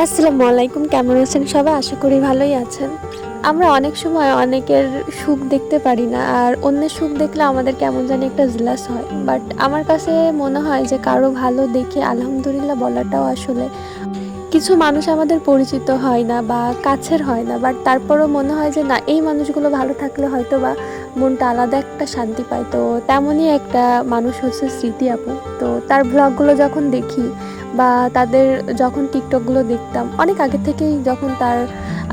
আসসালামু আলাইকুম, কেমন আছেন সবাই? আশা করি ভালোই আছেন। আমরা অনেক সময় অনেকের সুখ দেখতে পারি না, আর অন্যের সুখ দেখলে আমাদের কেমন জানি একটা জেলাস হয়। বাট আমার কাছে মনে হয় যে কারো ভালো দেখে আলহামদুলিল্লাহ বলাটাও আসলে, কিছু মানুষ আমাদের পরিচিত হয় না বা কাছের হয় না, বাট তারপরও মনে হয় যে না, এই মানুষগুলো ভালো থাকলে হয়তো বা মনটা আলাদা একটা শান্তি পায়। তো তেমনই একটা মানুষ হচ্ছে স্মৃতি আপু। তো তার ব্লগগুলো যখন দেখি বা তাদের যখন টিকটকগুলো দেখতাম অনেক আগে থেকেই, যখন তার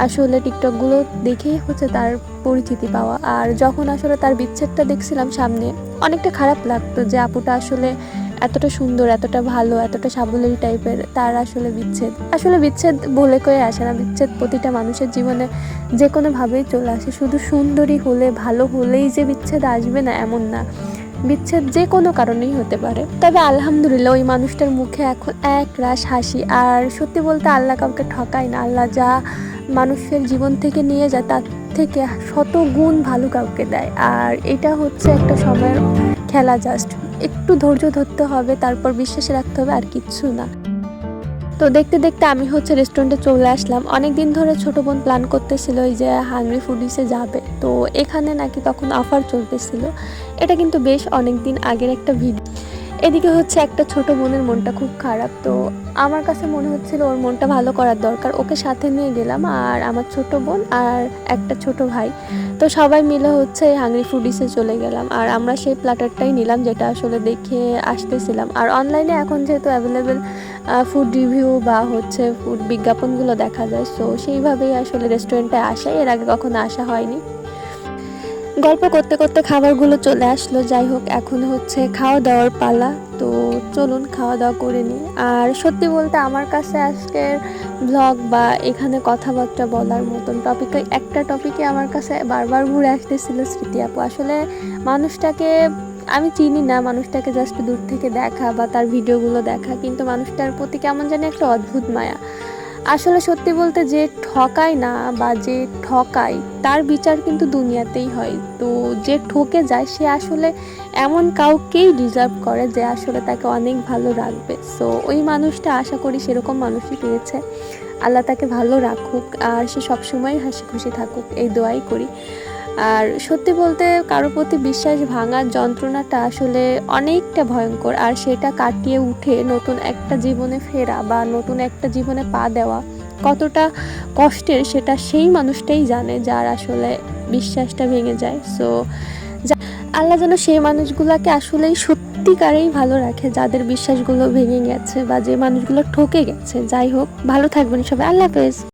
আসলে টিকটকগুলো দেখেই হচ্ছে তার পরিচিতি পাওয়া, আর যখন আসলে তার বিচ্ছেদটা দেখছিলাম সামনে, অনেকটা খারাপ লাগতো যে আপুটা আসলে এতটা সুন্দর, এতটা ভালো, এতটা সাবলীল টাইপের, তার আসলে বিচ্ছেদ বলে কয়ে আসে না। বিচ্ছেদ প্রতিটা মানুষের জীবনে যে কোনোভাবেই চলে আসে। শুধু সুন্দরী হলে, ভালো হলেই যে বিচ্ছেদ আসবে না এমন না, বিচ্ছেদ যে কোনো কারণেই হতে পারে। তবে আলহামদুলিল্লাহ ওই মানুষটার মুখে এখন এক রাশ হাসি। আর সত্যি বলতে আল্লাহ কাউকে ঠকায় না। আল্লাহ যা মানুষের জীবন থেকে নিয়ে যায় তার থেকে শত গুণ ভালো কাউকে দেয়। আর এটা হচ্ছে একটা সময়ের খেলা, জাস্ট একটু ধৈর্য ধরতে হবে, তারপর বিশ্বাস রাখতে হবে, আর কিচ্ছু না। তো দেখতে দেখতে আমি হচ্ছে রেস্টুরেন্টে চলে আসলাম। অনেক দিন ধরে ছোট বোন প্ল্যান করতেছিল এই যে হাংরি ফুডিসে যাবে। তো এখানে নাকি তখন অফার চলতেছিল। এটা কিন্তু বেশ অনেক দিন আগের একটা ভিডিও। এদিকে হচ্ছে একটা ছোট বোনের মনটা খুব খারাপ। তো আমার কাছে মনে হচ্ছিল ওর মনটা ভালো করার দরকার, ওকে সাথে নিয়ে গেলাম, আর আমার ছোট বোন আর একটা ছোট ভাই। তো সবাই মিলে হচ্ছে হাংরি ফুডিসে চলে গেলাম, আর আমরা সেই প্ল্যাটারটাই নিলাম যেটা আসলে দেখে আসতেছিলাম। আর অনলাইনে এখন যেহেতু অ্যাভেলেবেল ফুড রিভিউ বা হচ্ছে ফুড বিজ্ঞাপনগুলো দেখা যায়, সো সেইভাবেই আসলে রেস্টুরেন্টে আসা, এর আগে কখনো আসা হয়নি। গল্প করতে করতে খাবারগুলো চলে আসলো। যাই হোক, এখন হচ্ছে খাওয়া দাওয়ার পালা। তো চলুন খাওয়া দাওয়া করে নিই। আর সত্যি বলতে আমার কাছে আজকের ব্লগ বা এখানে কথাবার্তা বলার মতন একটা টপিকে আমার কাছে বারবার ঘুরে আসতেছিল স্মৃতি আপু। আসলে মানুষটাকে আমি চিনি না, মানুষটাকে জাস্ট দূর থেকে দেখা বা তার ভিডিওগুলো দেখা, কিন্তু মানুষটার প্রতি কেমন জানি একটা অদ্ভুত মায়া। আসলে সত্যি বলতে যে ঠকায় না বা যে ঠকায় তার বিচার কিন্তু দুনিয়াতেই হয়। তো যে ঠকে যায় সে আসলে এমন কাউকেই ডিজার্ভ করে যে আসলে তাকে অনেক ভালো রাখবে। সো ওই মানুষটা আশা করি সেরকম মানুষই পেয়েছে। আল্লাহ তাকে ভালো রাখুক, আর সে সবসময় হাসি খুশি থাকুক, এই দোয়াই করি। আর সত্যি বলতে কারোর প্রতি বিশ্বাস ভাঙার যন্ত্রণাটা আসলে অনেকটা ভয়ঙ্কর, আর সেটা কাটিয়ে উঠে নতুন একটা জীবনে ফেরা বা নতুন একটা জীবনে পা দেওয়া কতটা কষ্টের সেটা সেই মানুষটাই জানে যার আসলে বিশ্বাসটা ভেঙে যায়। সো আল্লাহ যেন সেই মানুষগুলোকে আসলেই সত্যিকারেই ভালো রাখে, যাদের বিশ্বাসগুলো ভেঙে গেছে বা যে মানুষগুলো ঠকে গেছে। যাই হোক, ভালো থাকবেন সবাই। আল্লাহ হাফেজ।